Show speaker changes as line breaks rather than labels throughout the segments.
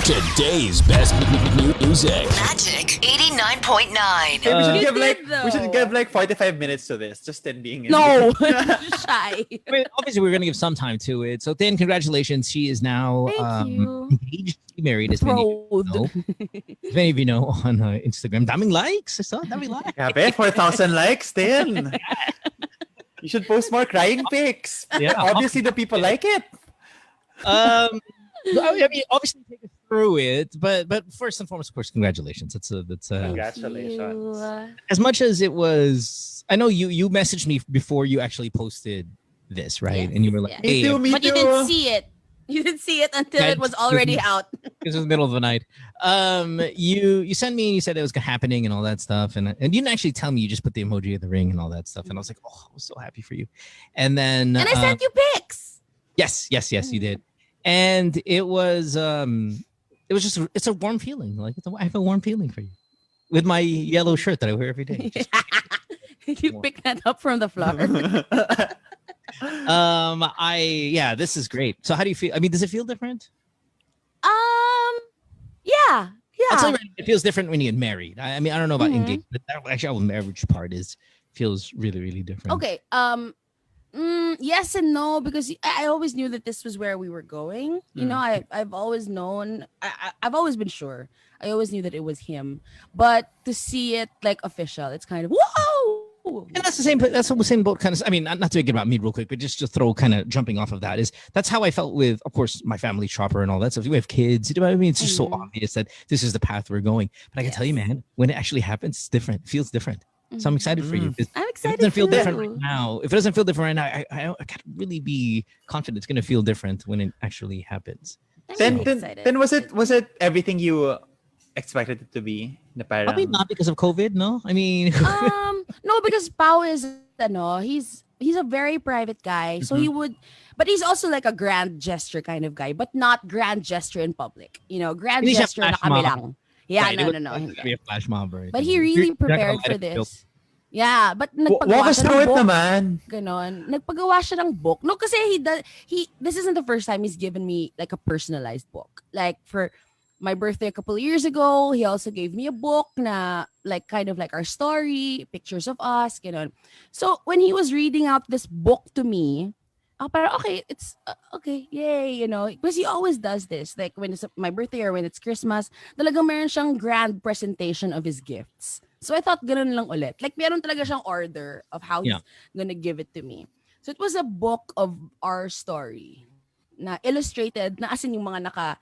Today's best music.
Magic 89.9.
Hey, we should give like 45 minutes to this. Just 10 being in.
No, shy.
I mean, obviously, we're going to give some time to it. So, Thin, congratulations. She is now
Thank you.
engaged, married, as many of you know. As many of you know on Instagram. Daming likes. I saw daming likes.
Grabe, 4,000 likes, Tin. You should post more crying pics.
Yeah.
Obviously, the people like it.
I mean, obviously, take us through it, but first and foremost, of course, congratulations. That's
Congratulations.
as much as it was. I know you messaged me before you actually posted this, right?
Yes,
And you were like,
yeah.
"Hey,
But you didn't see it. You didn't see it until it was already out.
It was the middle of the night. You sent me and you said it was happening and all that stuff, and you didn't actually tell me. You just put the emoji of the ring and all that stuff, and I was like, oh, I was so happy for you. And then
And I sent you pics.
yes, you did. And it was just it's a warm feeling. Like I have a warm feeling for you with my yellow shirt that I wear every day.
You picked that up from the floor.
This is great. So how do you feel? I mean, does it feel different?
Yeah.
I'll tell you, it feels different when you get married. I mean, I don't know about engagement, but actually, our marriage part feels really, really different.
Okay. Yes and no, because I always knew that this was where we were going. You know, I've always known. I've always been sure. I always knew that it was him, but to see it like official, it's kind of whoa.
And that's the same boat kind of. I mean, not to get about me real quick, but just to throw kind of jumping off of that's how I felt with, of course, my family shopper and all that stuff. We have kids. You know what I mean? It's just so obvious that this is the path we're going. But I can tell you, man, when it actually happens, it's different. It feels different. So I'm excited for you.
I'm excited.
If it doesn't feel different right now, if it doesn't feel different right now, I can't really be confident it's going to feel different when it actually happens.
Then was it everything you expected it to be?
Probably not because of COVID. No, I mean,
no, because Pao is he's a very private guy, so he would, but he's also like a grand gesture kind of guy, but not grand gesture in public. You know, grand gesture na kami lang. Yeah,
right,
no.
It's be a flash mob, right?
But he really prepared for this. Yeah, but
walk
nagpagawa
us
siya
through
ng
it
book.
naman.
Ganon. Nagpagawa siya ng book. No, kasi this isn't the first time he's given me like a personalized book. Like for my birthday a couple of years ago, he also gave me a book na like kind of like our story, pictures of us, ganon. So when he was reading out this book to me, parang okay, it's okay, yay, you know, because he always does this. Like when it's my birthday or when it's Christmas, talagang meron siyang grand presentation of his gifts. So I thought ganun lang ulit. Like meron talaga siyang order of how he's gonna give it to me. So it was a book of our story na illustrated, na as in yung mga naka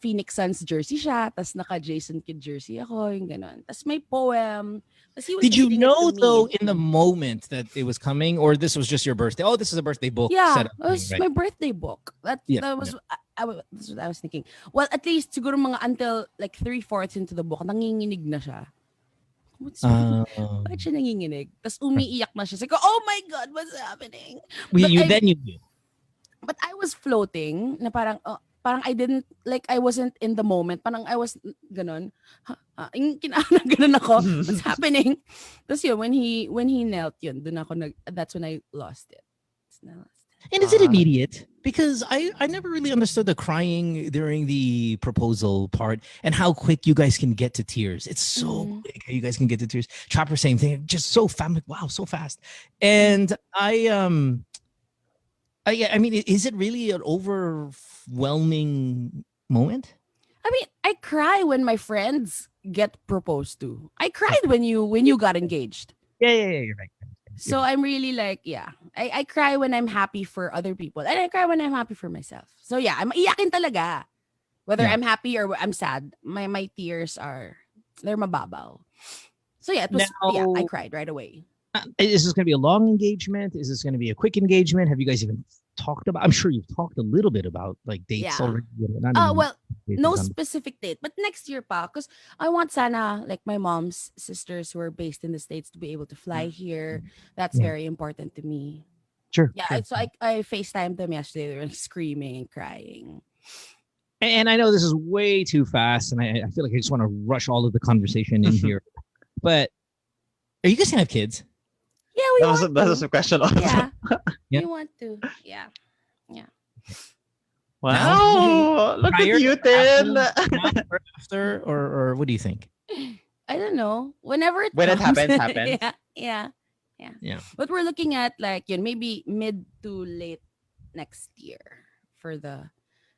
Phoenix Suns jersey siya, tas naka Jason Kidd jersey ako, yung ganun. Tas may poem. Tas he was
Did you
reading
know
it to me.
though in the moment that it was coming, or this was just your birthday? Oh, this is a birthday book.
Yeah,
set up
it was
thing,
my
right?
birthday book. That was that's what I was thinking. Well, at least siguro mga until like 3/4 into the book, nanginginig na siya. Bakit siya nanginginig? Tapos umiiyak na siya. Sabi ko, oh my God, what's happening?
Then you knew.
But I was floating na parang I didn't, like, I wasn't in the moment. Parang I was ganon. Yung kinaanan ganon ako. What's happening? Tapos yun, when he knelt yun, that's when I lost it.
And is it immediate? Because I never really understood the crying during the proposal part and how quick you guys can get to tears. It's so quick how you guys can get to tears. Chopper, same thing. Just so fast. Wow, so fast. And I mean, is it really an overwhelming moment?
I mean, I cry when my friends get proposed to. I cried when you got engaged.
Yeah, you're right.
So I'm really like, I cry when I'm happy for other people, and I cry when I'm happy for myself. So yeah, I'm iyakin talaga. Whether I'm happy or I'm sad, my tears they're mababaw. So yeah, it was I cried right away.
Is this going to be a long engagement? Is this going to be a quick engagement? Have you guys even talked about? I'm sure you've talked a little bit about like dates already.
Well, no specific date, but next year pa, because I want sana like my mom's sisters who are based in the States to be able to fly here. That's very important to me.
Sure.
Yeah.
Sure.
So I FaceTimed them yesterday. They were like, screaming and crying.
And I know this is way too fast, and I feel like I just want to rush all of the conversation in here. But are you guys gonna have kids?
Yeah,
that was a question. Also.
Yeah.
Yeah.
We want to. Yeah.
Wow. Look at
Prior,
you, Tin.
after, or what do you think?
I don't know. Whenever it
When it
comes.
happens, happens.
Yeah. But we're looking at like maybe mid to late next year for the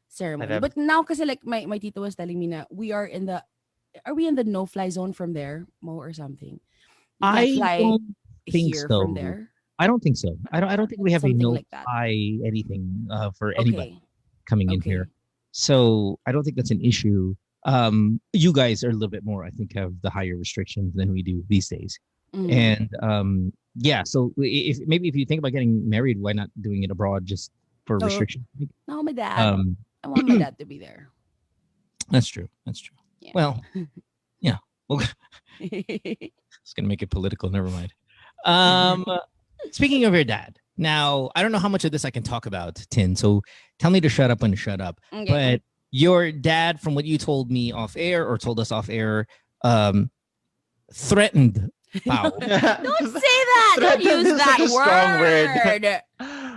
ceremony.
Have-
But now kasi like my tito was telling me na are we in the no-fly zone from there, Mo, or something? You can't
I
fly
don't think
here
so.
from there.
I don't think so. I don't think we have a
Something
no
like that.
fly anything for anybody
Okay.
coming in here. So I don't think that's an issue. You guys are a little bit more, I think, have the higher restrictions than we do these days.
Mm.
And yeah, so if you think about getting married, why not doing it abroad just for
Oh.
restrictions?
No, my dad.
Um,
I want my dad to be there.
that's true. That's true.
Yeah.
Well, yeah. Well, it's gonna make it political. Never mind. Speaking of your dad, now I don't know how much of this I can talk about, Tin. So tell me to shut up when to shut up.
Okay.
But your dad, from what you told me off air or told us off air, threatened Pao.
Don't say that. Don't
Threatened
use
is
that
such a strong
word.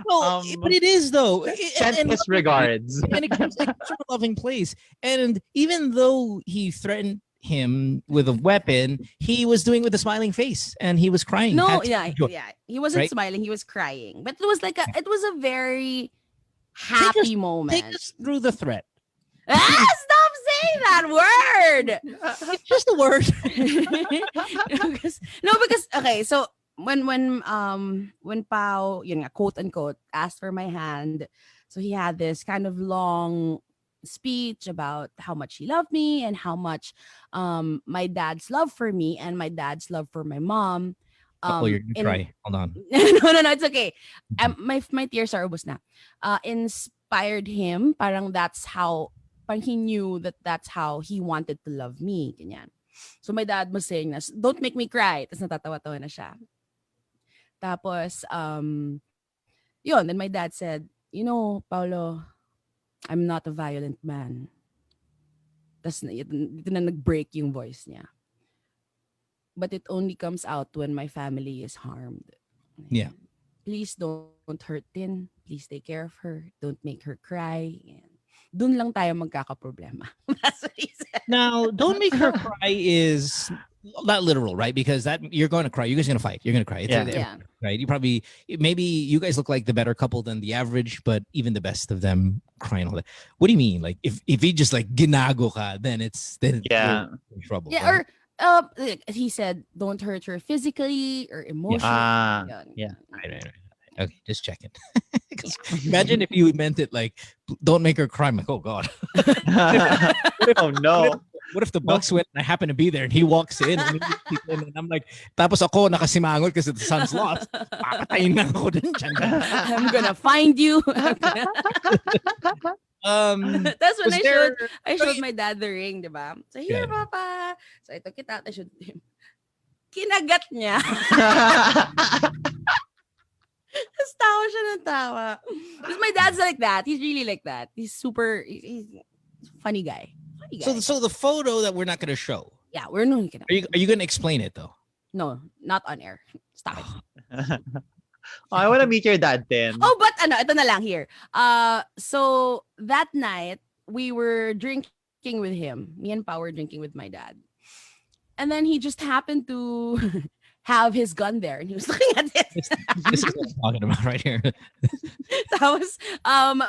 Well, but it is though.
Send his regards.
And it comes from a loving place. And even though he threatened him with a weapon, he was doing it with a smiling face and he was crying.
No,
Had to
yeah.
enjoy.
He wasn't
Right?
smiling. He was crying. But it was a very happy moment.
Take us through the threat.
Stop saying that word.
It's just a word.
because okay, so when Pao, yun nga, quote unquote, asked for my hand, so he had this kind of long speech about how much he loved me and how much my dad's love for me and my dad's love for my mom.
You're gonna cry. Hold on.
No, it's okay. My tears are ubos na. Inspired him. Parang parang he knew that's how he wanted to love me. Ganyan. So my dad was saying na, don't make me cry. Tapos natatawa-tawa na siya. Tapos, yun. Then my dad said, Paolo, I'm not a violent man. Tapos ito na nag-break yung voice niya. But it only comes out when my family is harmed.
Yeah.
Please don't hurt Tin. Please take care of her. Don't make her cry. Dun lang tayo magkakaproblema. That's what he said.
Now, don't make her cry is not literal, right? Because you're going to cry. You guys are going to fight. You're going to cry.
Yeah.
Right? Maybe you guys look like the better couple than the average, but even the best of them cry and all that. What do you mean? Like, if he just like ginago ka, then
Yeah.
you're in trouble.
Yeah,
right?
or he said, don't hurt her physically or emotionally.
Yeah.
Right. Okay, just checking. Imagine if you meant it like, don't make her cry. I'm like, oh God.
Oh no.
What if the Bucks win and I happen to be there and he walks in and I'm like, tapos ako nakasimangot because the Suns lost. Papatayin na ako din dyan.
I'm gonna find you. That's when I showed my dad the ring, diba? So here, Papa. So I took it out. I showed him. Kinagat niya. Tapos tawa siya ng tawa. Because my dad's like that. He's really like that. He's a funny guy.
So the photo that we're not going to show.
Yeah, we're not gonna.
Are you going to explain it though?
No, not on air. Stop it.
I want to meet your dad then.
Oh, but ito na lang here. So that night we were drinking with him. Me and Pao were drinking with my dad. And then he just happened to have his gun there and he was looking at it.
This is what I'm talking about right here.
That was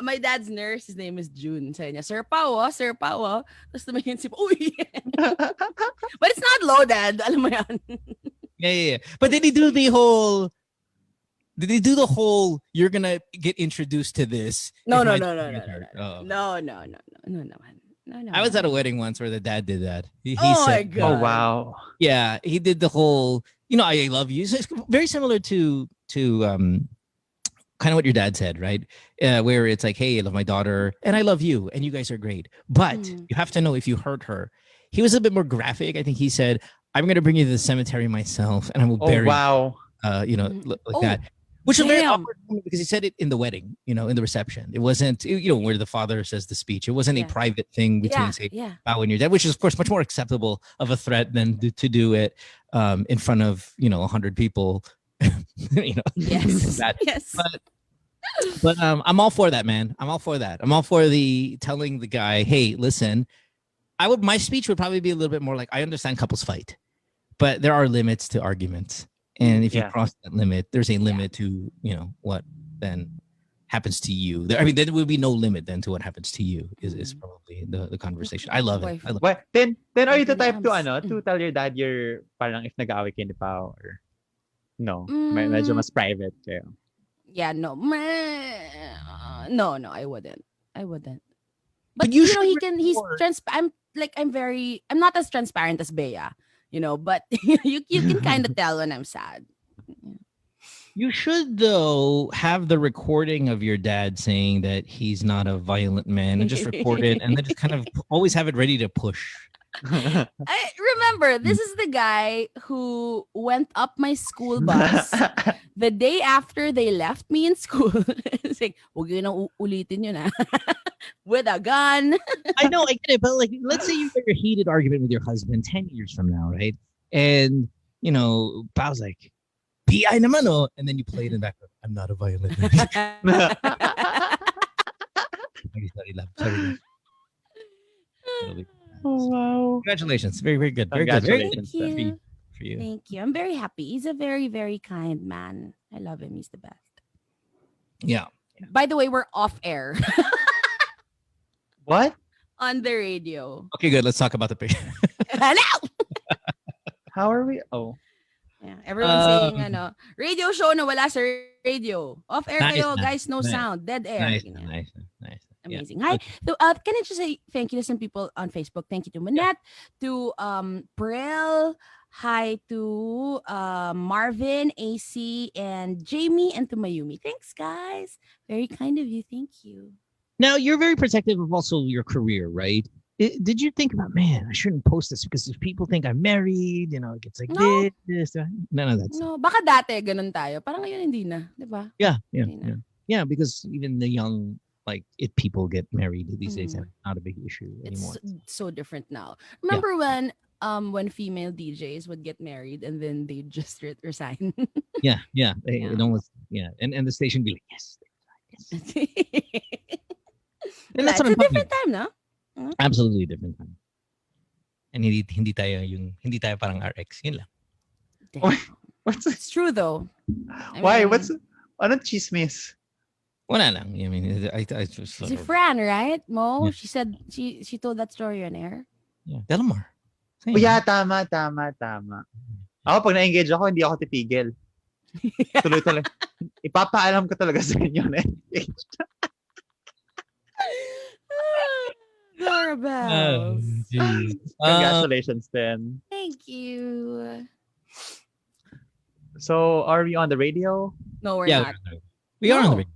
my dad's nurse, his name is June. Sabi niya, Sir Pao. Tapos tumingin si Pao. But it's not loaded. Alam mo yan.
Yeah. But did he do the whole you're gonna get introduced to this?
No.
Oh.
No.
I was at a wedding once where the dad did that. He
Oh my
said,
God.
Oh wow.
yeah, he did the whole, I love you. So it's very similar to kind of what your dad said, right? Where it's like, hey, I love my daughter and I love you and you guys are great. But you have to know if you hurt her. He was a bit more graphic. I think he said, I'm going to bring you to the cemetery myself and I will bury
Wow.
like that. Which is very awkward because he said it in the wedding, in the reception. It wasn't, where the father says the speech. It wasn't a private thing between, Pao and your dad, which is, of course, much more acceptable of a threat than to do it in front of, 100 people.
Yes.
That.
Yes.
But But I'm all for that, man. I'm all for that. I'm all for the telling the guy, hey, listen, my speech would probably be a little bit more like, I understand couples fight, but there are limits to arguments. And if you cross that limit, there's a limit to, what then happens to you. There will be no limit then to what happens to you is probably the conversation. I love it.
What? Then are you the type to tell your dad you're parang if nag-aaway kayo ni Pao or no? Medyo mas private kayo.
Yeah, no. No, I wouldn't. But he's I'm not as transparent as Bea, but you can kind of tell when I'm sad.
You should, though, have the recording of your dad saying that he's not a violent man and just record it and then just kind of always have it ready to push.
I remember, this is the guy who went up my school bus the day after they left me in school. It's like, huwag yun na ulitin yun with a gun.
I know, I get it, but like, let's say you have a heated argument with your husband 10 years from now, right? And, Pao's like, PI naman, oh. And then you play it in the background. I'm not a violent man. Sorry, love. Sorry.
Oh, wow.
Congratulations. Very, very good. Very
Congratulations.
good.
Thank you.
For you.
Thank you. I'm very happy. He's a very, very kind man. I love him. He's the best.
Yeah.
By the way, we're off air.
What?
On the radio.
Okay, good. Let's talk about the picture.
Hello!
How are we? Oh.
Yeah, everyone's saying, radio show na wala sa radio. Off air kayo, guys, no sound. Dead air.
Nice.
Amazing.
Yeah.
Hi. So, can I just say thank you to some people on Facebook? Thank you to Manette, to Brel. Hi to Marvin, AC, and Jamie, and to Mayumi. Thanks, guys. Very kind of you. Thank you.
Now, you're very protective of also your career, right? Did you think about, man, I shouldn't post this because if people think I'm married, it gets like this. None of that.
No, baka dati ganun tayo. Parang ngayon hindi na, di ba?
Yeah, because even the young people get married these days, and it's not a big issue anymore.
It's so different now. Remember when female DJs would get married and then they just resign?
It almost and the station be like, yes. And that's
it's a different time, no?
Absolutely different time. And hindi tayo parang RX, yun lang.
It's true though.
Why? Anong chismis?
Wala lang. I mean, I just
Si Fran, right? Mo? Yeah. She said she told that story on air.
Yeah. Delamar.
Oh, yeah, tama. Ako, pag na-engage ako, hindi ako titigil. Tuloy-tuloy. Ipapaalam ko talaga sa inyo na engage.
Doorbells.
Congratulations, then.
Thank you.
So, are we on the radio?
No, we're not.
We are on the radio.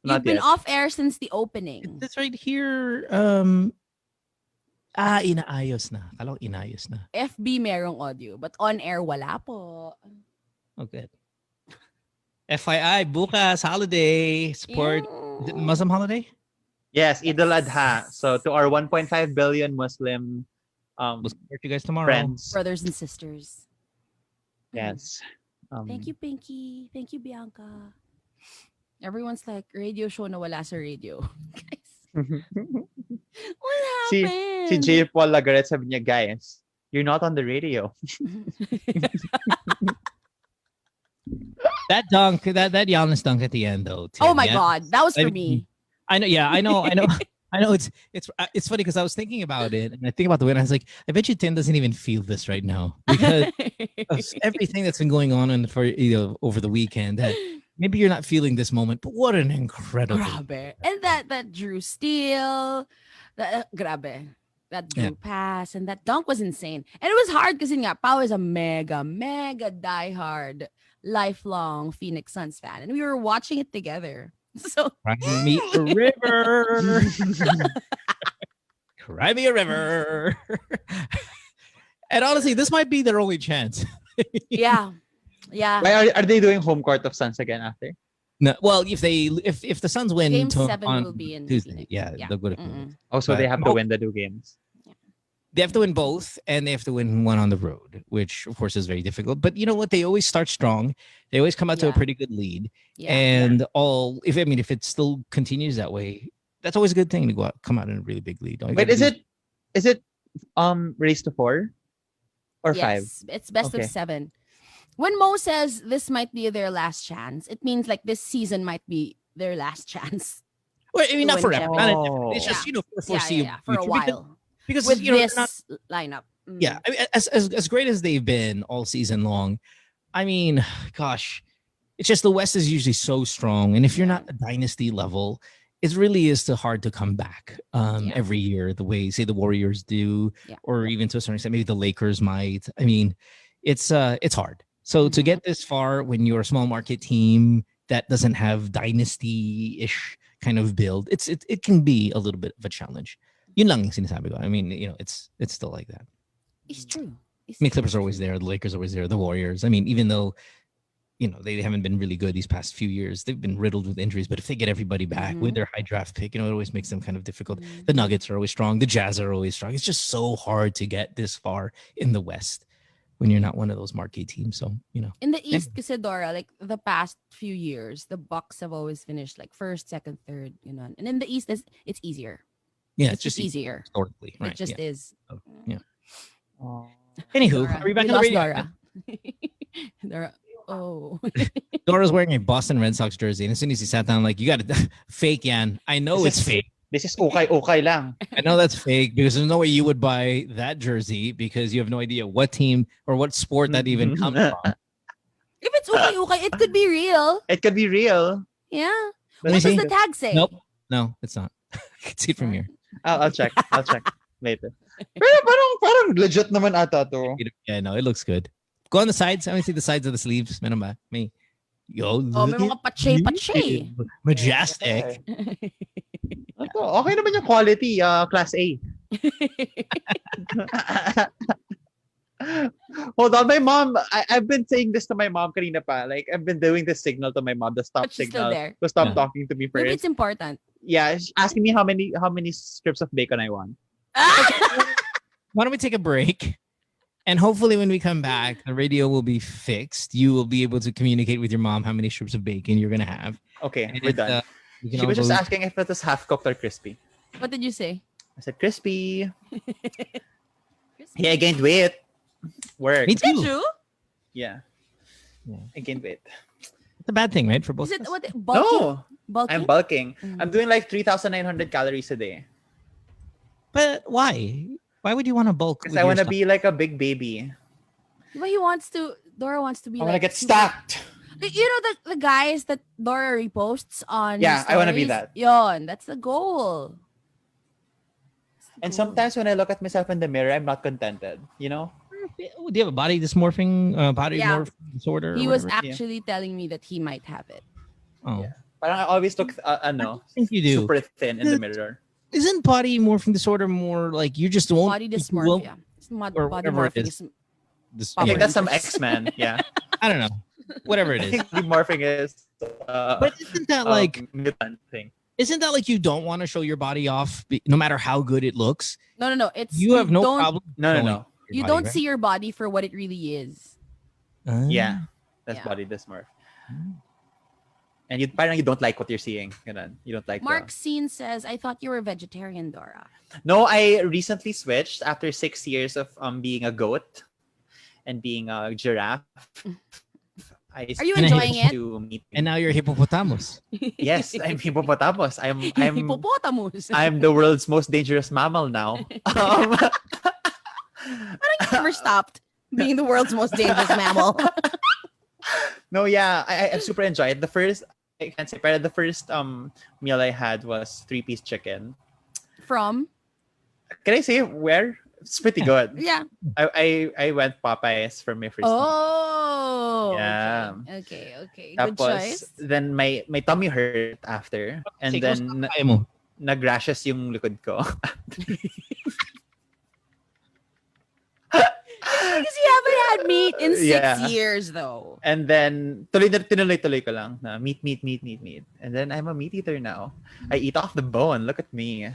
You've been off air since the opening.
That's right here. Inaayos na. Kala ko inayos na.
FB merong audio, but on air wala po.
Okay. FYI, bukas, holiday, support. Is it Muslim holiday?
Yes, Eid al-Adha. So to our 1.5 billion Muslim
we'll support you guys tomorrow.
Friends.
Brothers and sisters.
Yes.
Thank you, Pinky. Thank you, Bianca. Everyone's like, radio show na wala sa radio. Guys. What happened?
Si J. Paul Lagaret sabi niya, guys, you're not on the radio.
That dunk, that Giannis dunk at the end, though. Tim,
oh my God, that was for me.
I know. Yeah, I know. I know. It's funny because I was thinking about it, and I think about the win. I was like, I bet you Tim doesn't even feel this right now because of everything that's been going on for over the weekend. That maybe you're not feeling this moment, but what an incredible!
Grabe. And that Drew steal, that Drew pass, and that dunk was insane. And it was hard because Pao is a mega diehard, lifelong Phoenix Suns fan, and we were watching it together. So
Cry me a river. Cry me a river. And honestly, this might be their only chance.
Yeah.
Why are they doing home court of Suns again after?
No, well, if the Suns win,
Game 7 will be in
Tuesday.
Phoenix.
Yeah, they'll go to Phoenix.
Also, they have to win the 2 games.
They have to win both, and they have to win one on the road, which of course is very difficult. But you know what? They always start strong. They always come out to a
Yeah.
pretty good lead,
Yeah.
and if it still continues that way, that's always a good thing to come out in a really big lead. All you
Wait,
gotta do
is it raised to 4 or 5?
Yes, it's best
Okay.
of 7. When Mo says this might be their last chance, it means like this season might be their last chance.
Well, I mean, not
win
forever. Not
championship.
indefinitely. It's just
Yeah.
for
Yeah,
foreseeable
for a
future,
while.
because
With
you know
this
they're not.
lineup. Mm.
Yeah, I mean, as great as they've been all season long, I mean, gosh, it's just the West is usually so strong, and if you're
Yeah.
not a dynasty level, it really is too hard to come back
Yeah.
every year the way say the Warriors do,
Yeah.
or even to a certain extent maybe the Lakers might. I mean, it's hard. So to
Mhm.
get this far when you're a small market team that doesn't have dynasty-ish kind of build, it can be a little bit of a challenge. Yun lang yung sinasabi ko. I mean, you know, it's still like that.
It's true.
I mean, Clippers are always there. The Lakers are always there. The Warriors. I mean, even though, you know, they haven't been really good these past few years, they've been riddled with injuries. But if they get everybody back with
Mhm.
their high draft pick, you know, it always makes them kind of difficult.
Mhm.
The Nuggets are always strong. The Jazz are always strong. It's just so hard to get this far in the West when you're not one of those marquee teams. So, you know,
In the East, kasi Dora, like the past few years, the Bucks have always finished like first, second, third, you know. And in the East, it's easier.
yeah,
It's just easier.
historically, right?
It just
yeah.
is.
So, yeah.
Oh.
Anywho,
Dora.
are we back
We
on the
lost
radio?
Dora. Dora. Oh.
Dora's wearing a Boston Red Sox jersey, and as soon as he sat down, like, you got to fake, Yan. I know
This
it's
is-
fake.
This is okay lang.
I know that's fake because there's no way you would buy that jersey because you have no idea what team or what sport that even comes from.
If it's okay, it could be real.
It could be real.
Yeah.
Let me
What does
see.
the tag say?
Nope. No, it's not. I can see it from here.
I'll check. I'll check later. Pero parang legit naman ata to.
Yeah, no, it looks good. Go on the sides. I want to see the sides of the sleeves. Meron ba? May. Yo,
Oh, may mga pache-pache.
Majestic.
Ito, okay naman yung quality, class A. Hold on, my mom, I've been saying this to my mom kanina pa. Like, I've been doing this signal to my mom, the stop
But she's still
signal,
there.
to stop
Yeah.
talking to me
Maybe
first.
it's important.
Yeah, she's asking me how many strips of bacon I want.
Why don't we take a break? And hopefully when we come back, the radio will be fixed. You will be able to communicate with your mom how many strips of bacon you're going to have.
Okay,
And
we're done.
we can
She
all
was just
go-
asking if it was half cooked or crispy.
What did you say?
I said crispy. Yeah, I gained weight. Work.
Me
Is that
too.
true?
Yeah.
Yeah.
I gained weight.
It's a bad thing, right? For both
Is it
of us.
what? Bulking?
No,
Bulking?
I'm bulking.
Mm.
I'm doing like 3,900 calories a day.
But why? Why would you want to bulk?
Because
with
I
your
want to
stuff?
be like a big baby.
But Dora wants to be
I want to
like
get
super-
stacked.
You know the guys that Dora reposts on
Yeah, I wanna be
stories?
that.
Yon, that's the goal. That's the
And
goal.
sometimes when I look at myself in the mirror, I'm not contented. You know?
Do you have a body dysmorphing,
Yeah.
morphing disorder?
He
or
was
whatever?
actually telling me that he might have it.
Oh,
Yeah. But I always look,
I think you do.
super thin in the mirror.
Isn't body morphing disorder more like you just won't
Body
you won't-
dysmorphia. It's not
or
body
whatever it
morphing.
is.
It's
this-
I think
anyway,
that's some X-Men. Yeah.
I don't know. Whatever it
I
is.
think the morphing is
But isn't that like
mutant thing.
isn't that like you don't want to show your body off no matter how good it looks?
No. It's
You have no
don't,
problem.
No.
showing
No.
your
You
body,
don't
right?
see your body for what it really is.
Yeah. That's
Yeah.
body dysmorph. And you don't like what you're seeing. Ganun. You don't like
Mark
the...
Scene says, "I thought you were a vegetarian, Dora."
No, I recently switched after 6 years of being a goat and being a giraffe.
Are you
And I
enjoying
switched
it?
to meat.
And now you're hippopotamus.
Yes, I'm hippopotamus. I'm
Hippopotamus.
I'm the world's most dangerous mammal now.
Parang you never stopped being the world's most dangerous mammal.
No, yeah, I super enjoyed the first. I can't say, but the first meal I had was 3-piece chicken.
From
Can I say where? It's pretty good.
yeah.
I went Popeyes for my first meal.
Oh.
Yeah.
Okay. Good choice.
Tapos, then my tummy hurt after. And
Sige,
then
gusto kaya mo.
nag-rashes yung likod ko.
Because you haven't had meat in 6
Yeah.
years, though.
And then, tinuloy ko lang na meat. And then, I'm a meat eater now. I eat off the bone. Look at me.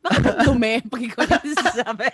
Bakit ang dumi? Pag ikaw nagsasabi.